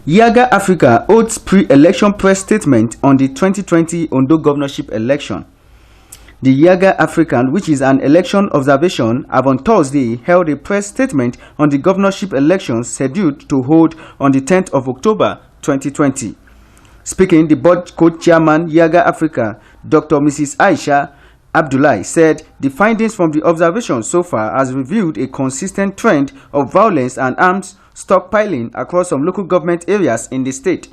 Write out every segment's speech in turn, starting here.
Yaga Africa holds pre-election press statement on the 2020 Ondo governorship election. The Yaga African, which is an election observation, have on Thursday held a press statement on the governorship elections scheduled to hold on the 10th of October 2020. Speaking, the board co-chairman Yaga Africa, Dr. Mrs. Aisha Abdullahi, said the findings from the observation so far has revealed a consistent trend of violence and arms stockpiling across some local government areas in the state.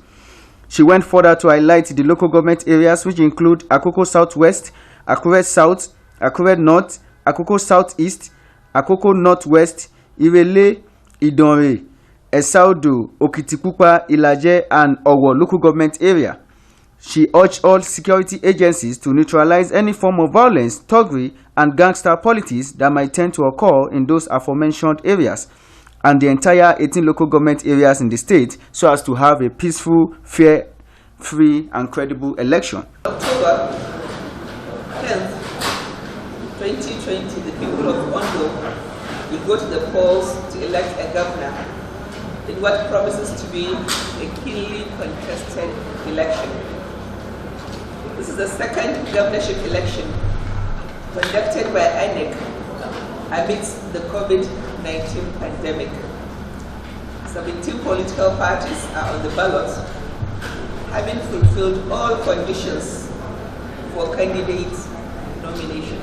She went further to highlight the local government areas, which include Akoko Southwest, Akure South, Akure North, Akoko Southeast, Akoko Northwest, Irele, Idonre, Esaudo, Okitipupa, Ilaje, and Owo local government area. She urged all security agencies to neutralize any form of violence, thuggery, and gangster politics that might tend to occur in those aforementioned areas and the entire 18 local government areas in the state, so as to have a peaceful, fair, free, and credible election. October 10th, 2020, the people of Ondo will go to the polls to elect a governor in what promises to be a keenly contested election. This is the second governorship election conducted by INEC amidst the COVID-19 pandemic. 17 political parties are on the ballot, having fulfilled all conditions for candidate nomination.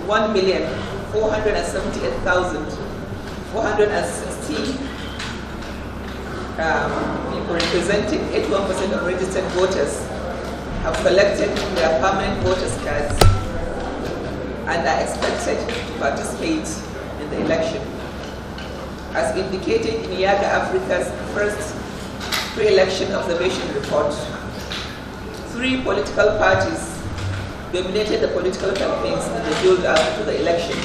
1,478,460 people representing 81% of registered voters have collected their permanent voters cards and are expected to participate in the election. As indicated in Yaga Africa's first pre-election observation report, 3 political parties dominated the political campaigns in the build-up to the election.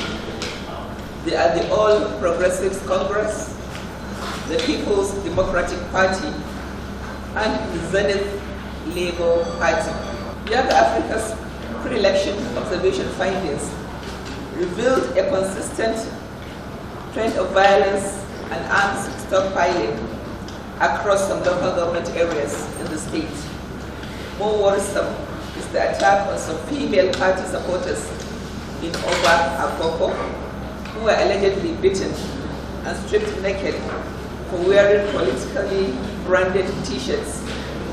They are the All Progressives Congress, the People's Democratic Party, and the Zenith Labour Party. Yaga Africa's pre-election observation findings revealed a consistent trend of violence and arms stockpiling across some local government areas in the state. More worrisome is the attack on some female party supporters in Oba Akoko, who were allegedly beaten and stripped naked for wearing politically branded t-shirts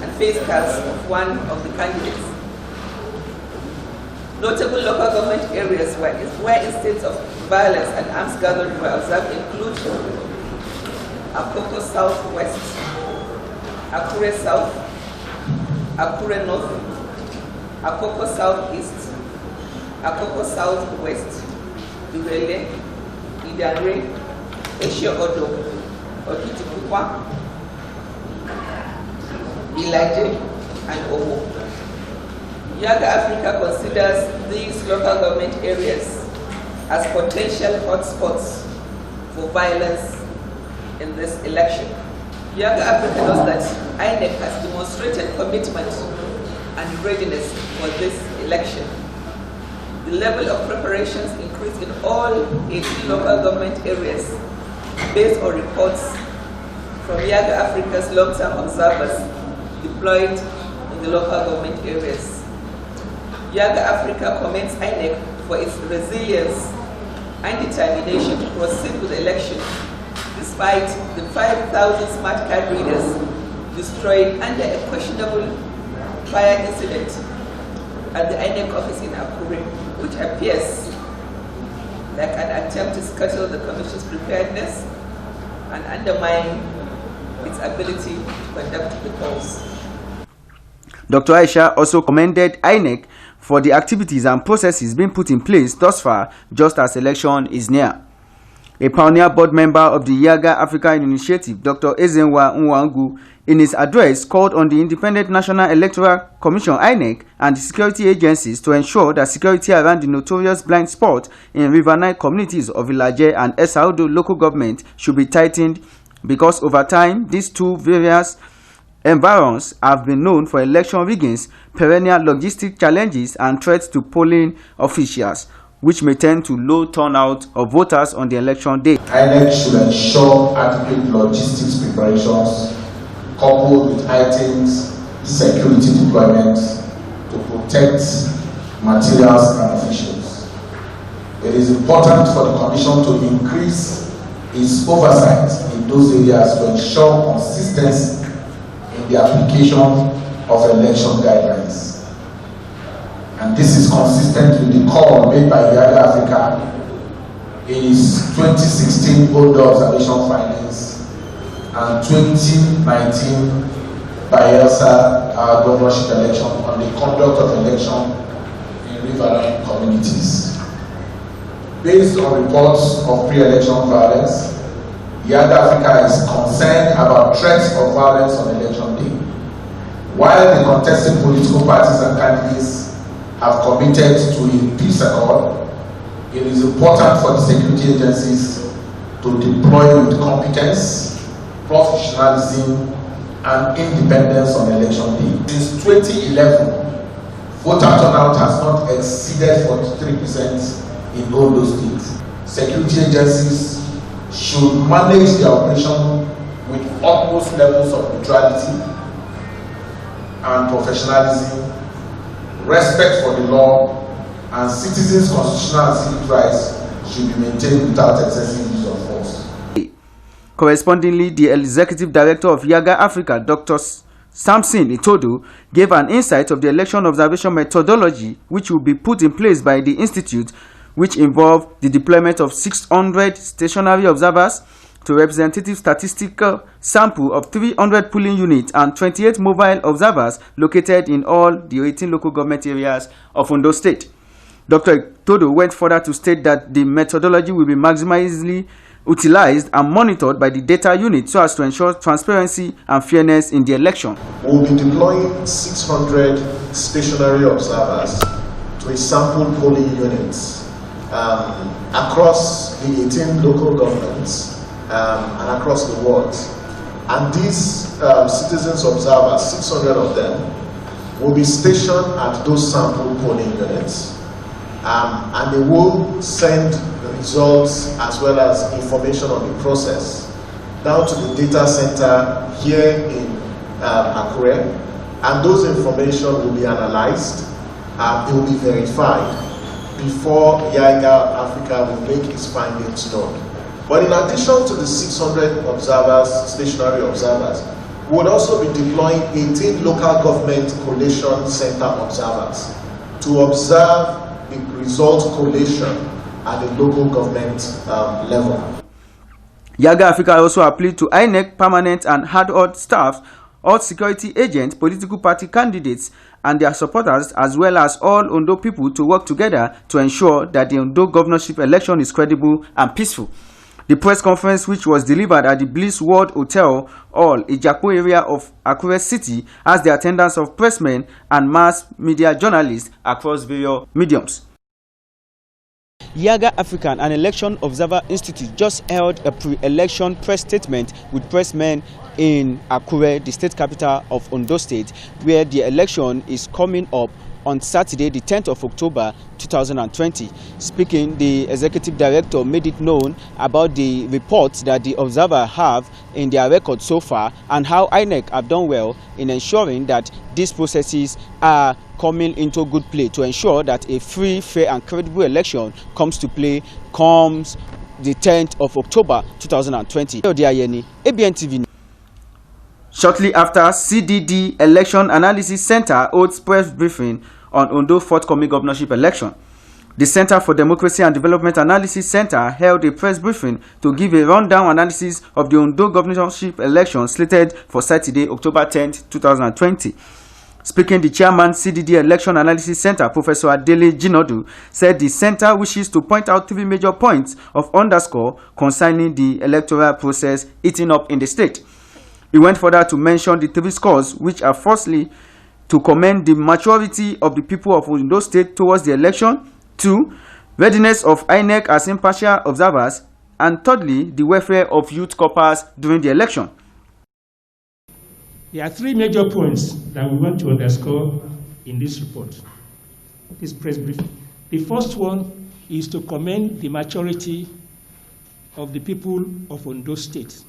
and face cards of one of the candidates. Notable local government areas where instances of violence and arms gathering were observed include Akoko Southwest, Akure South, Akure North, Akoko Southeast, Akoko Southwest, Irele, Idanre, Ondo, Okitipupa, Ilaje, and Owo. Yaga Africa considers these local government areas as potential hotspots for violence in this election. Yaga Africa knows that INEC has demonstrated commitment and readiness for this election. The level of preparations increased in all 18 local government areas based on reports from Yaga Africa's long-term observers deployed in the local government areas. Yaga Africa commends INEC for its resilience and determination to proceed with the election despite the 5,000 smart card readers destroyed under a questionable fire incident at the INEC office in Akure, which appears like an attempt to scuttle the Commission's preparedness and undermine its ability to conduct the polls. Dr. Aisha also commended INEC for the activities and processes being put in place thus far, just as election is near. A pioneer board member of the Yaga Africa Initiative, Dr. Ezenwa Nwangu, in his address called on the Independent National Electoral Commission (INEC) and the security agencies to ensure that security around the notorious blind spot in riverine communities of Ilaje and Esaudo local government should be tightened, because over time these two various environs have been known for election riggings, perennial logistic challenges, and threats to polling officials. which may tend to low turnout of voters on the election day. INEC should ensure adequate logistics preparations coupled with heightened security deployment to protect materials and officials. It is important for the Commission to increase its oversight in those areas to ensure consistency in the application of election guidelines. And this is consistent with the call made by Yaga Africa in its 2016 Ondo observation findings and 2019 Bayelsa governorship election on the conduct of election in riverine communities. Based on reports of pre-election violence, Yaga Africa is concerned about threats of violence on election day. While the contesting political parties and candidates have committed to a peace accord, it is important for the security agencies to deploy with competence, professionalism, and independence on election day. Since 2011, voter turnout has not exceeded 43% in Ondo State. Security agencies should manage their operation with utmost levels of neutrality and professionalism, respect for the law, and citizens' constitutional and civic rights should be maintained without excessive use of force. Correspondingly, the Executive Director of Yaga Africa, Dr. Samson Itodo, gave an insight of the election observation methodology which will be put in place by the Institute, which involved the deployment of 600 stationary observers to representative statistical sample of 300 polling units and 28 mobile observers located in all the 18 local government areas of Ondo State. Dr. Todo went further to state that the methodology will be maximally utilized and monitored by the data unit so as to ensure transparency and fairness in the election. We will be deploying 600 stationary observers to a sample polling units across the 18 local governments and across the world. And these citizens observers, 600 of them, will be stationed at those sample polling units, and they will send the results as well as information on the process down to the data center here in Akure, and those information will be analyzed, they will be verified before Yaga Africa will make its findings known. But in addition to the 600 observers, stationary observers, we would also be deploying 18 local government collation center observers to observe the result collation at the local government level. Yaga Africa also appealed to INEC permanent and hard-hod staff, all security agents, political party candidates, and their supporters, as well as all Ondo people, to work together to ensure that the Ondo governorship election is credible and peaceful. The press conference, which was delivered at the Bliss World Hotel Hall, Ijapo area of Akure City, has the attendance of pressmen and mass media journalists across various mediums. Yaga African, an election observer institute, just held a pre-election press statement with pressmen in Akure, the state capital of Ondo State, where the election is coming up on Saturday, the 10th of October 2020. Speaking, the executive director made it known about the reports that the observer have in their record so far and how INEC have done well in ensuring that these processes are coming into good play to ensure that a free, fair and credible election comes to play comes the 10th of October 2020. ABN TV. Shortly after, CDD Election Analysis Center holds press briefing on Ondo forthcoming governorship election. The Center for Democracy and Development Analysis Center held a press briefing to give a rundown analysis of the Ondo governorship election slated for Saturday, October 10, 2020. Speaking, the chairman, CDD Election Analysis Center, Professor Adele Jinodu, said the center wishes to point out 3 major points of underscore concerning the electoral process eating up in the state. He went further to mention the 3 scores, which are firstly, to commend the maturity of the people of Ondo State towards the election, 2, readiness of INEC as impartial observers, and thirdly, the welfare of youth corpers during the election. There are 3 major points that we want to underscore in this report, this press briefing. The first one is to commend the maturity of the people of Ondo State.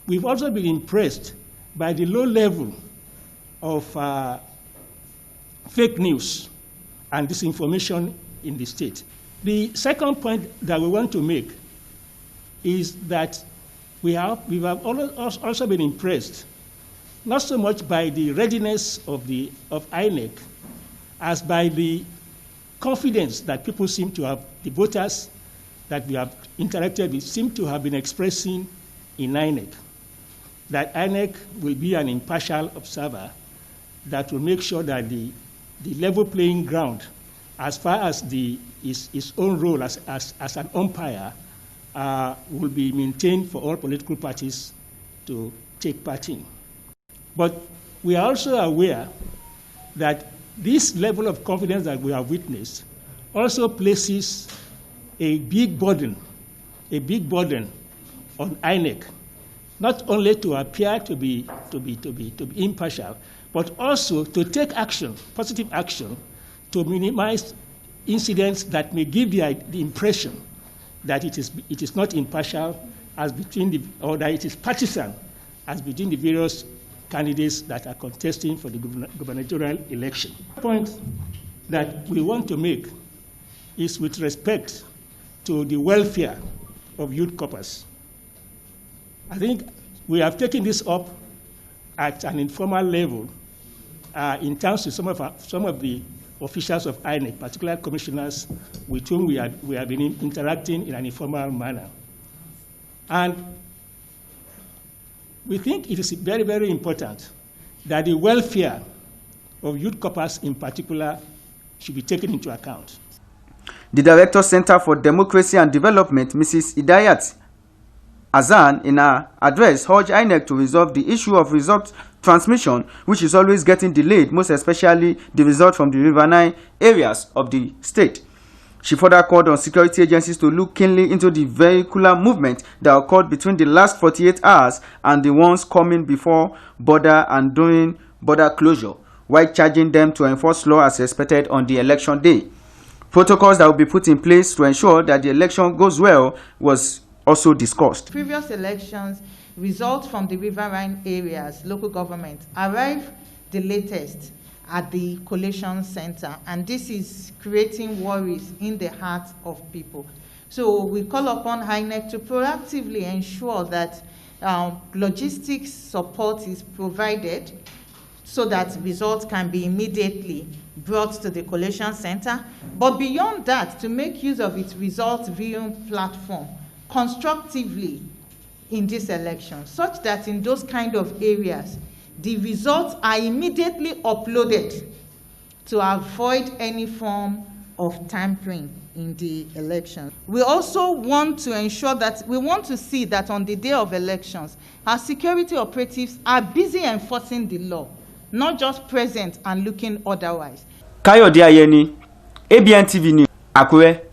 We've also been impressed by the low level of fake news and disinformation in the state. The second point that we want to make is that we have also been impressed, not so much by the readiness of INEC, as by the confidence that people seem to have, the voters that we have interacted with seem to have been expressing in INEC, that INEC will be an impartial observer that will make sure that the level playing ground, as far as its own role as an umpire, will be maintained for all political parties to take part in. But we are also aware that this level of confidence that we have witnessed also places a big burden on INEC, not only to appear to be impartial, but also to take action, positive action, to minimize incidents that may give the impression that it is not impartial as between or that it is partisan as between the various candidates that are contesting for the gubernatorial election. The point that we want to make is with respect to the welfare of youth corpers. I think we have taken this up at an informal level in terms of some of the officials of INEC, particular commissioners with whom we have been interacting in an informal manner. And we think it is very, very important that the welfare of youth corpers in particular should be taken into account. The Director Center for Democracy and Development, Mrs. Idayat Azan, in her address, urged INEC to resolve the issue of result transmission, which is always getting delayed, most especially the result from the riverine areas of the state. She further called on security agencies to look keenly into the vehicular movement that occurred between the last 48 hours and the ones coming before border and during border closure, while charging them to enforce law as expected on the election day. Protocols that will be put in place to ensure that the election goes well was also discussed. Previous elections, results from the riverine areas, local government, arrived the latest at the collation center, and this is creating worries in the hearts of people. So we call upon INEC to proactively ensure that logistics support is provided so that results can be immediately brought to the collation center. But beyond that, to make use of its results viewing platform constructively in this election, such that in those kind of areas, the results are immediately uploaded to avoid any form of tampering in the election. We also want to ensure that we want to see that on the day of elections, our security operatives are busy enforcing the law, not just present and looking otherwise. Kayode Ayeni, ABN TV News, Akure.